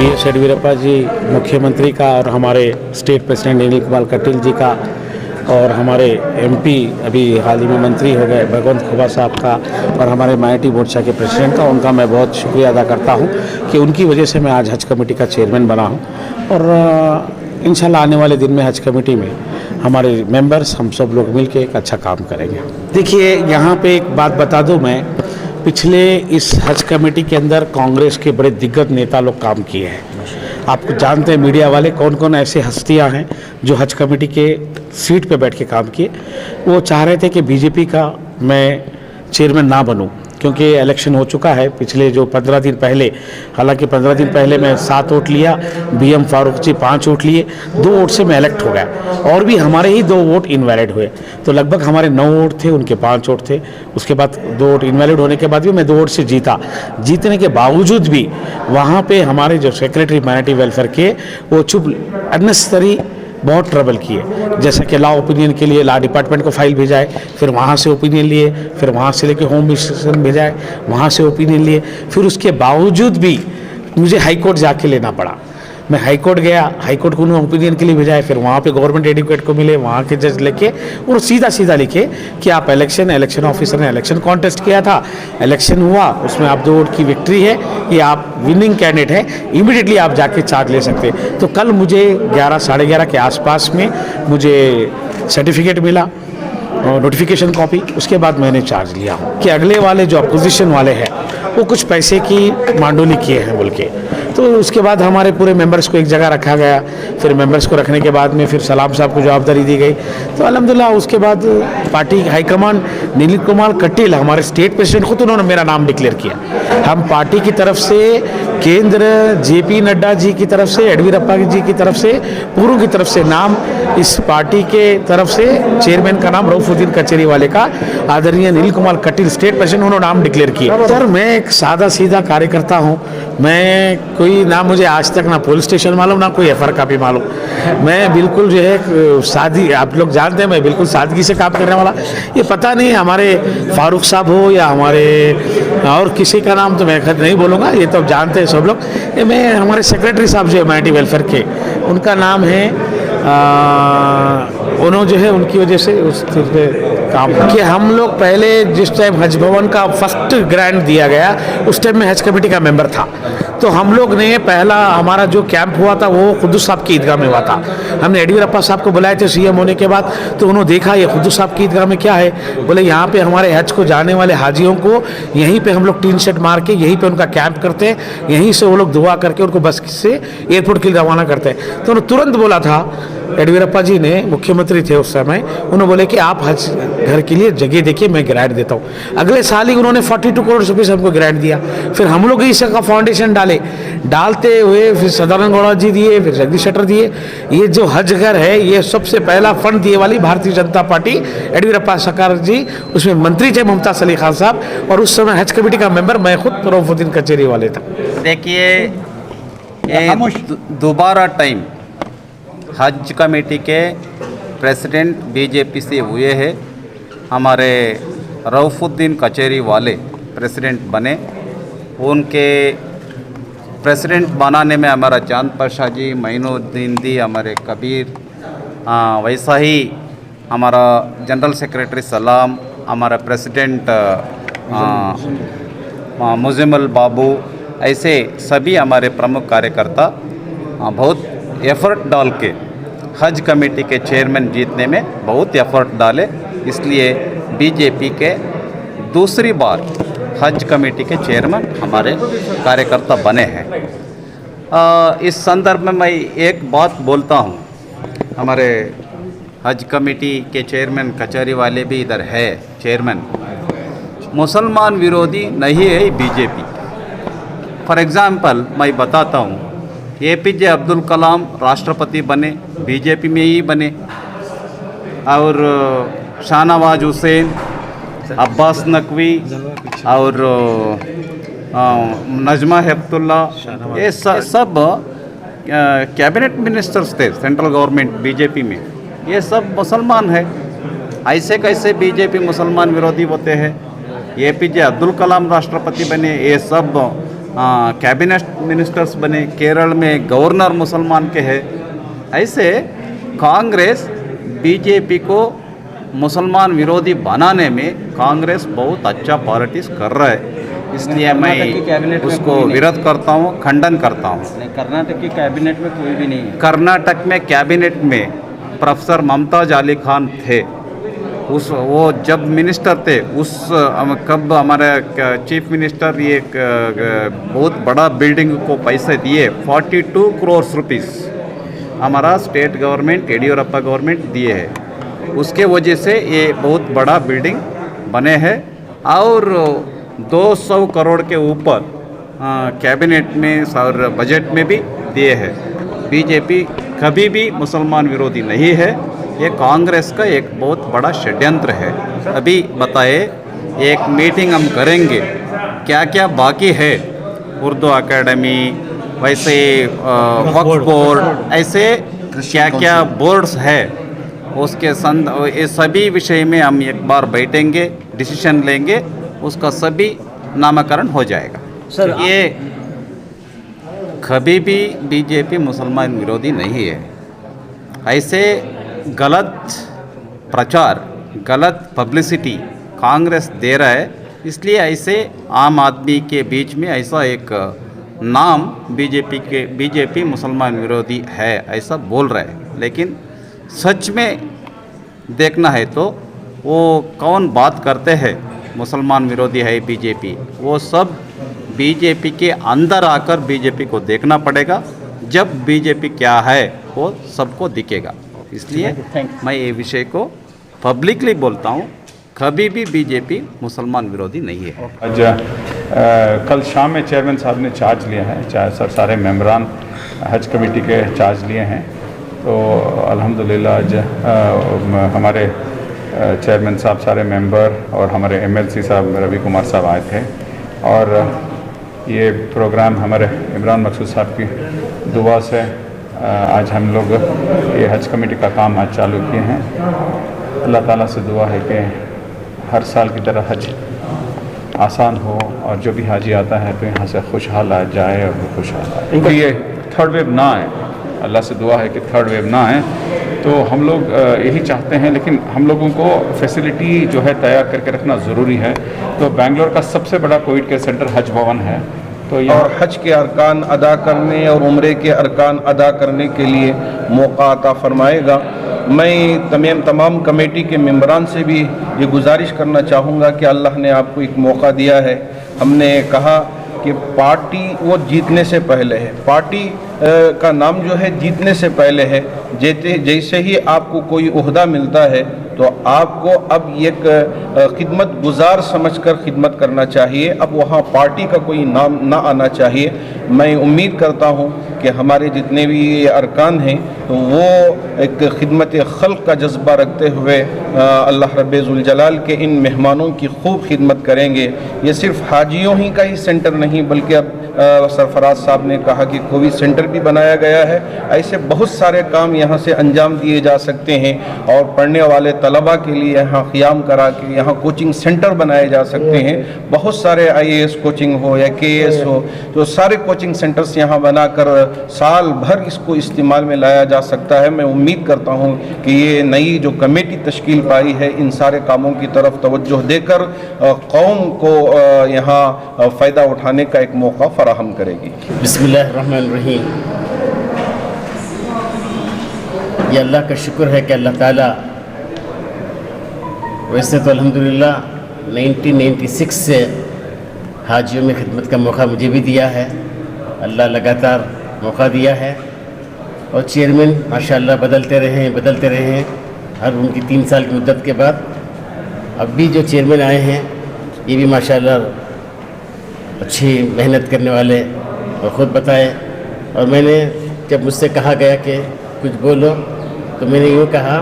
BS. Yediyurappa जी मुख्यमंत्री का और हमारे स्टेट प्रेसिडेंट अनिल कुमार कटील जी का और हमारे एमपी अभी हाल ही में मंत्री हो गए भगवंत खुबा साहब का और हमारे माइनॉरिटी मोर्चा के प्रेसिडेंट का, उनका मैं बहुत शुक्रिया अदा करता हूं कि उनकी वजह से मैं आज हज कमेटी का चेयरमैन बना हूं। और इंशाल्लाह आने वाले दिन में हज कमेटी में हमारे मेंबर्स हम सब लोग मिल के एक अच्छा काम करेंगे। देखिए, यहाँ पे एक बात बता दूँ, मैं पिछले इस हज कमेटी के अंदर कांग्रेस के बड़े दिग्गज नेता लोग काम किए हैं। आपको जानते हैं मीडिया वाले कौन कौन ऐसे हस्तियां हैं जो हज कमेटी के सीट पे बैठ के काम किए। वो चाह रहे थे कि बीजेपी का मैं चेयरमैन ना बनूं, क्योंकि इलेक्शन हो चुका है पिछले जो 15 दिन पहले। हालांकि 15 दिन पहले मैं 7 वोट लिया, BM फारूक जी 5 वोट लिए, 2 वोट से मैं इलेक्ट हो गया और भी हमारे ही 2 वोट इनवैलिड हुए। तो लगभग हमारे 9 वोट थे, उनके 5 वोट थे। उसके बाद 2 वोट इनवैलिड होने के बाद भी मैं 2 वोट से जीता। जीतने के बावजूद भी वहाँ पे हमारे जो सेक्रेटरी माइनॉरिटी वेलफेयर के वो चुप अननेसेसरी बहुत ट्रबल किए। जैसा कि लॉ ओपिनियन के लिए लॉ डिपार्टमेंट को फाइल भेजाए, फिर वहाँ से ओपिनियन लिए, फिर वहाँ से लेके होम मिनिस्ट्रेशन भेजाए, वहाँ से ओपिनियन लिए, फिर उसके बावजूद भी मुझे हाई कोर्ट जाके लेना पड़ा। मैं हाई कोर्ट गया, हाई कोर्ट को उन्होंने ओपिनियन के लिए भेजाए, फिर वहाँ पे गवर्नमेंट एडवोकेट को मिले, वहाँ के जज लेके और सीधा लिखे कि आप इलेक्शन ऑफिसर ने इलेक्शन कॉन्टेस्ट किया था, इलेक्शन हुआ, उसमें आप 2 वोट की विक्ट्री है, ये आप विनिंग कैंडिडेट है, इमीडिएटली आप जाके चार्ज ले सकते। तो कल मुझे 11 साढ़े 11 के आसपास में मुझे सर्टिफिकेट मिला और नोटिफिकेशन कॉपी। उसके बाद मैंने चार्ज लिया कि अगले वाले जो अपोजिशन वाले हैं वो कुछ पैसे की मांडोली किए हैं बोल के। तो उसके बाद हमारे पूरे मेंबर्स को एक जगह रखा गया। फिर मेंबर्स को रखने के बाद में फिर सलाम साहब को जवाबदारी दी गई। तो अल्हम्दुलिल्लाह उसके बाद पार्टी हाईकमान नील कुमार कटील हमारे स्टेट प्रेसिडेंट खुद उन्होंने मेरा नाम डिक्लेयर किया। हम पार्टी की तरफ से, केंद्र JP नड्डा जी की तरफ से, येडियुरप्पा जी की तरफ से, पूर्व की तरफ से नाम इस पार्टी के तरफ से चेयरमैन का नाम रऊफुद्दीन कचेरी वाले का आदरणीय नील कुमार कटील स्टेट प्रेसिडेंट उन्होंने नाम डिक्लेयर किया। सर, मैं एक सादा सीधा कार्यकर्ता हूँ। मैं कोई ना मुझे आज तक ना पुलिस स्टेशन मालूम, ना कोई FR का भी मालूम। मैं बिल्कुल जो है सादी, आप लोग जानते हैं मैं बिल्कुल सादगी से काम करने वाला। ये पता नहीं हमारे फारूक साहब हो या हमारे और किसी का नाम तो मैं नहीं बोलूँगा, ये तो जानते हैं सब लोग। ये मैं हमारे सेक्रेटरी साहब जो है माइनॉरिटी वेलफेयर के, उनका नाम है उन्होंने जो है उनकी वजह से उस चीज़ पे काम कि हम लोग पहले जिस टाइम हज भवन का फर्स्ट ग्रांट दिया गया उस टाइम में हज कमेटी का मेंबर था। तो हम लोग ने पहला हमारा जो कैंप हुआ था वो खुद्दूस साहब की ईदगाह में हुआ था। हमने येडियुरप्पा साहब को बुलाए थे CM होने के बाद। तो उन्होंने देखा ये खुद्दूस साहब की ईदगाह में क्या है, बोले यहाँ पे हमारे हज को जाने वाले हाजियों को यहीं पे हम लोग टीन शेड मार के यहीं पे उनका कैंप करते हैं, यहीं से वो लोग दुआ करके उनको बस से एयरपोर्ट के लिए रवाना करते हैं। तो उन्होंने तुरंत बोला था, येडियुरप्पा जी ने मुख्यमंत्री थे उस समय, उन्होंने बोले कि आप हज घर के लिए जगह देखिए, मैं ग्रांट देता हूँ। अगले साल ही उन्होंने 42 करोड़ रुपये हमको ग्रांट दिया। फिर हम लोग इसका फाउंडेशन डालते हुए फिर सदानंद गौड़ा जी दिए, फिर जगदीश शेट्टर दिए। ये जो हज घर है ये सबसे पहला फंड दिए वाली भारतीय जनता पार्टी, येडियुरप्पा सरकार जी, उसमें मंत्री थे मुमताज अली खान साहब, और उस समय हज कमेटी का मेंबर मैं खुद रऊफुद्दीन कचेरी वाले था। देखिए, दोबारा टाइम हज कमेटी के प्रेसिडेंट बीजेपी से हुए हैं। हमारे रऊफुद्दीन कचेरी वाले प्रेसिडेंट बने। उनके प्रेसिडेंट बनाने में हमारा चांद पाशा जी, मोइनुद्दीन दी, हमारे कबीर, वैसा ही हमारा जनरल सेक्रेटरी सलाम, हमारा प्रेसिडेंट मुजम्मिल बाबू, ऐसे सभी हमारे प्रमुख कार्यकर्ता बहुत एफर्ट डाल के हज कमेटी के चेयरमैन जीतने में बहुत एफर्ट डाले। इसलिए बीजेपी के दूसरी बार हज कमेटी के चेयरमैन हमारे कार्यकर्ता बने हैं। इस संदर्भ में मैं एक बात बोलता हूँ, हमारे हज कमेटी के चेयरमैन कचहरी वाले भी इधर है चेयरमैन, मुसलमान विरोधी नहीं है बीजेपी। फॉर एग्ज़ाम्पल मैं बताता हूँ, APJ अब्दुल कलाम राष्ट्रपति बने, बीजेपी में ही बने, और शाहनवाज हुसैन, अब्बास नकवी और नजमा हेपतुल्ला, ये सब कैबिनेट मिनिस्टर्स थे सेंट्रल गवर्नमेंट बीजेपी में। ये सब मुसलमान है। ऐसे कैसे बीजेपी मुसलमान विरोधी होते हैं? APJ अब्दुल कलाम राष्ट्रपति बने, ये सब कैबिनेट मिनिस्टर्स बने, केरल में गवर्नर मुसलमान के हैं। ऐसे कांग्रेस बीजेपी को मुसलमान विरोधी बनाने में कांग्रेस बहुत अच्छा पॉलिटिक्स कर रहा है, इसलिए मैं कर्नाटक की कैबिनेट में उसको कोई नहीं। विरोध करता हूँ, खंडन करता हूँ। नहीं, कर्नाटक की कैबिनेट में कोई भी नहीं है। कर्नाटक में कैबिनेट में प्रोफेसर मुमताज़ अली खान थे, वो जब मिनिस्टर थे कब हमारे चीफ मिनिस्टर ये बहुत बड़ा बिल्डिंग को पैसे दिए 42 करोड़ रुपीस हमारा स्टेट गवर्नमेंट येडियूरप्पा गवर्नमेंट दिए है, उसके वजह से ये बहुत बड़ा बिल्डिंग बने हैं। और 200 करोड़ के ऊपर कैबिनेट में और बजट में भी दिए हैं। बीजेपी कभी भी मुसलमान विरोधी नहीं है, ये कांग्रेस का एक बहुत बड़ा षड्यंत्र है। अभी बताए एक मीटिंग हम करेंगे, क्या क्या बाकी है, उर्दू एकेडमी, वैसे वक्फ बोर्ड, ऐसे क्या क्या बोर्ड्स है, उसके ये सभी विषय में हम एक बार बैठेंगे, डिसीजन लेंगे, उसका सभी नामकरण हो जाएगा। सर, ये कभी भी बीजेपी मुसलमान विरोधी नहीं है। ऐसे गलत प्रचार, गलत पब्लिसिटी कांग्रेस दे रहा है, इसलिए ऐसे आम आदमी के बीच में ऐसा एक नाम बीजेपी मुसलमान विरोधी है ऐसा बोल रहा है। लेकिन सच में देखना है तो वो कौन बात करते हैं मुसलमान विरोधी है बीजेपी, वो सब बीजेपी के अंदर आकर बीजेपी को देखना पड़ेगा। जब बीजेपी क्या है वो सबको दिखेगा। इसलिए मैं ये विषय को पब्लिकली बोलता हूँ, कभी भी बीजेपी मुसलमान विरोधी नहीं है। आज कल शाम में चेयरमैन साहब ने चार्ज लिया है, सारे मेंबरान हज कमेटी के चार्ज लिए हैं। तो अल्हम्दुलिल्लाह आज हमारे चेयरमैन साहब, सारे मेंबर और हमारे एमएलसी साहब रवि कुमार साहब आए थे, और ये प्रोग्राम हमारे इमरान मकसूद साहब की दुआ से आज हम लोग ये हज कमेटी का काम आज चालू किए हैं। अल्लाह ताला से दुआ है कि हर साल की तरह हज आसान हो, और जो भी हाजी आता है तो यहाँ से खुशहाल आ जाए और खुशहाल आए, क्योंकि ये थर्ड वेव ना आए। अल्लाह से दुआ है कि थर्ड वेव ना आए। तो हम लोग यही चाहते हैं, लेकिन हम लोगों को फैसिलिटी जो है तैयार करके रखना ज़रूरी है। तो बेंगलोर का सबसे बड़ा Covid care centre Haj Bhavan है, तो और हज के अरकान अदा करने और उम्रे के अरकान अदा करने के लिए मौका अता फरमाएगा। मैं तमाम कमेटी के मेंबरान से भी ये गुजारिश करना चाहूँगा कि अल्लाह ने आपको एक मौका दिया है। हमने कहा कि पार्टी वो जीतने से पहले है, पार्टी का नाम जो है जीतने से पहले है। जैसे ही आपको कोई ओहदा मिलता है तो आपको अब एक खिदमत गुजार समझकर खिदमत करना चाहिए, अब वहाँ पार्टी का कोई नाम ना आना चाहिए। मैं उम्मीद करता हूँ कि हमारे जितने भी अरकान हैं तो वो एक खिदमत खल्क का जज्बा रखते हुए अल्लाह रब्बे ज़ुल जलाल के इन मेहमानों की खूब खिदमत करेंगे। ये सिर्फ हाजियों ही का ही सेंटर नहीं, बल्कि अब सरफराज साहब ने कहा कि कोविड सेंटर भी बनाया गया है। ऐसे बहुत सारे काम यहाँ से अंजाम दिए जा सकते हैं, और पढ़ने वाले तलबा के लिए यहाँ क़ियाम करा के यहाँ कोचिंग सेंटर बनाए जा सकते हैं। बहुत सारे IAS कोचिंग हो या KS हो, तो सारे कोचिंग सेंटर्स यहाँ बनाकर साल भर इसको इस्तेमाल में लाया जा सकता है। मैं उम्मीद करता हूँ कि ये नई जो कमेटी तश्कील पाई है इन सारे कामों की तरफ तवज्जो देकर कौम को यहाँ फ़ायदा उठाने का एक मौका फराहम करेगी। बिस्मिल्लाहिर्रहमानिर्रहीम। ये अल्लाह का शुक्र है कि अल्लाह ताला, वैसे तो अल्हम्दुलिल्लाह 1996 से हाजियों में खिदमत का मौका मुझे भी दिया है, अल्लाह लगातार मौका दिया है। और चेयरमैन माशाअल्लाह बदलते रहे हैं हर उनकी 3 साल की मुद्दत के बाद। अब भी जो चेयरमैन आए हैं ये भी माशाअल्लाह अच्छी मेहनत करने वाले और ख़ुद बताए। और मैंने जब मुझसे कहा गया कि कुछ बोलो तो मैंने यूँ कहा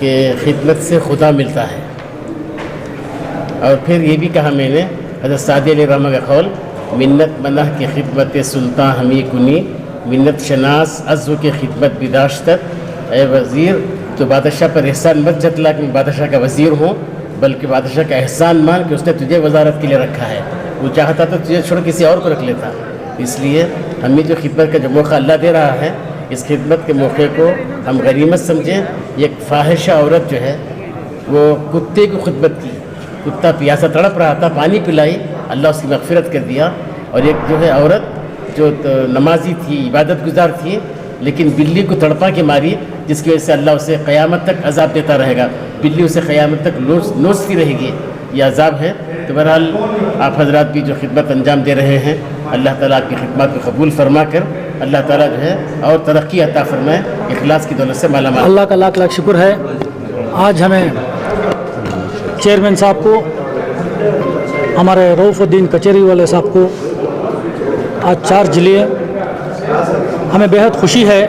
कि खिदमत से खुदा मिलता है। और फिर ये भी कहा मैंने हज़रत सादी अली रहमा का कौल, मिन्नत मनाह की खिदमत सुल्तान हमी कुनी, मिन्नत शनास अज़्व की खिदमत बिदाश्तत। ए वज़ीर, तो बादशाह पर एहसान मत जतला कि मैं बादशाह का वज़ीर हूँ, बल्कि बादशाह का एहसान मान कि उसने तुझे वजारत के लिए रखा है। वो चाहता तो तुझे छोड़ किसी और को रख लेता। इसलिए हमें जो खिदमत का जो मौका अल्लाह दे रहा है, इस खिदमत के मौके को हम गनीमत समझें। एक फाहिशा औरत जो है वो कुत्ते की खिदमत की, कुत्ता प्यासा तड़प रहा था, पानी पिलाई, अल्लाह उसकी मगफिरत कर दिया। और एक जो है औरत जो नमाजी थी, इबादत गुजार थी, लेकिन बिल्ली को तड़पा के मारी, जिसकी वजह से अल्लाह उसे क़यामत तक अजाब देता रहेगा। बिल्ली उसे क़यामत तक नोचती रहेगी, ये अजाब है। तो बहरहाल आप हजरात भी जो खिदमत अंजाम दे रहे हैं, अल्लाह ताला आपकी खिदमत को कबूल फरमा कर अल्लाह ताला जो है और तरक्की अता फरमाए, इखलास की दौलत से मालामाल। अल्लाह का लाख लाख शुक्र है। आज हमें चेयरमैन साहब को, हमारे रऊफ़ुद्दीन कचहरी वाले साहब को आज चार्ज लिए, हमें बेहद खुशी है।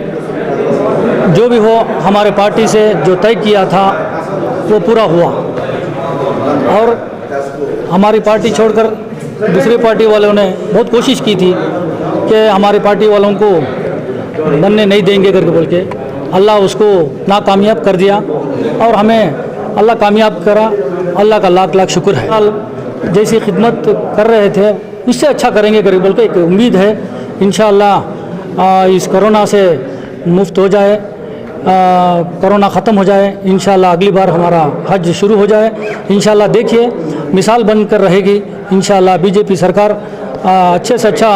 जो भी हो, हमारे पार्टी से जो तय किया था वो पूरा हुआ, और हमारी पार्टी छोड़कर दूसरी पार्टी वालों ने बहुत कोशिश की थी कि हमारी पार्टी वालों को बनने नहीं देंगे करके बोल के, अल्लाह उसको नाकामयाब कर दिया और हमें अल्लाह कामयाब करा। अल्लाह का लाख लाख शुक्र है। जैसी खिदमत कर रहे थे उससे अच्छा करेंगे करके बोल के एक उम्मीद है। इंशाअल्लाह इस कोरोना से मुफ्त हो जाए, कोरोना ख़त्म हो जाए, इंशाअल्लाह अगली बार हमारा हज शुरू हो जाए। इंशाअल्लाह देखिए मिसाल बनकर रहेगी। इंशाअल्लाह बीजेपी सरकार अच्छे से अच्छा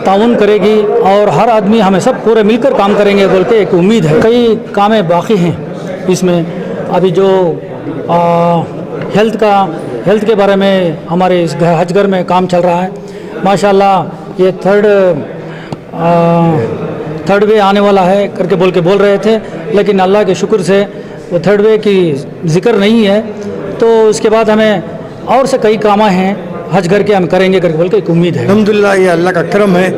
ताउन करेगी और हर आदमी हमें सब पूरे मिलकर काम करेंगे बोल के एक उम्मीद है। कई कामें बाकी हैं इसमें। अभी जो हेल्थ के बारे में हमारे इस हज घर में काम चल रहा है, माशाअल्लाह ये थर्ड वे आने वाला है करके बोल रहे थे, लेकिन अल्लाह के शुक्र से वो थर्ड वे की जिक्र नहीं है। तो उसके बाद हमें और से कई काम हैं हज घर के, हम करेंगे करके बोल के एक उम्मीद है। अल्हम्दुलिल्लाह ये अल्लाह का करम है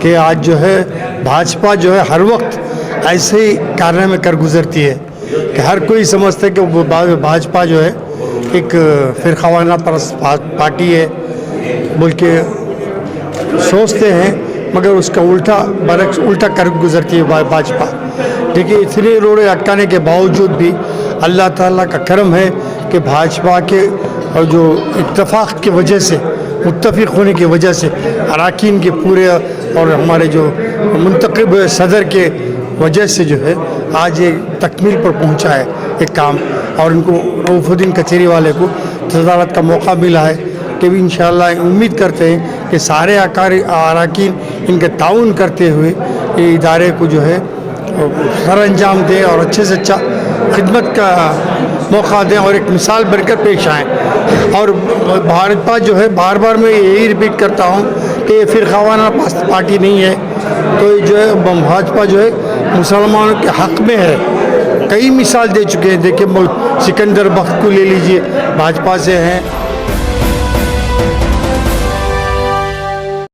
कि आज जो है भाजपा जो है हर वक्त ऐसे ही कारनामे कर गुजरती है कि हर कोई समझता है कि वो भाजपा जो है एक फिरकावाना परस्त पार्टी है बोल के सोचते हैं, मगर उसका उल्टा कर गुजरती है भाजपा। देखिए इतने रोड़े अटकाने के बावजूद भी अल्लाह ताला का करम है कि भाजपा के और जो इत्तेफाक की वजह से, मुत्तफिक होने की वजह से, अरकान के पूरे और हमारे जो मुंतखब सदर के वजह से जो है आज ये तकमील पर पहुंचा है एक काम। और इनको रऊफ़ुद्दीन कचहरी वाले को सदारत का मौका मिला है कि भी इंशाअल्लाह उम्मीद करते हैं कि सारे अरकान इनके ताउन करते हुए ये इदारे को जो है सर अंजाम दें और अच्छे से अच्छा खिदमत का मौका दें और एक मिसाल बनकर पेश आएँ। और भाजपा जो है बार बार मैं यही रिपीट करता हूँ कि ये फिरकावाना पार्टी नहीं है। तो जो है भाजपा जो है मुसलमानों के हक़ में है, कई मिसाल दे चुके हैं। देखिए सिकंदर बख्त को ले लीजिए, भाजपा से हैं।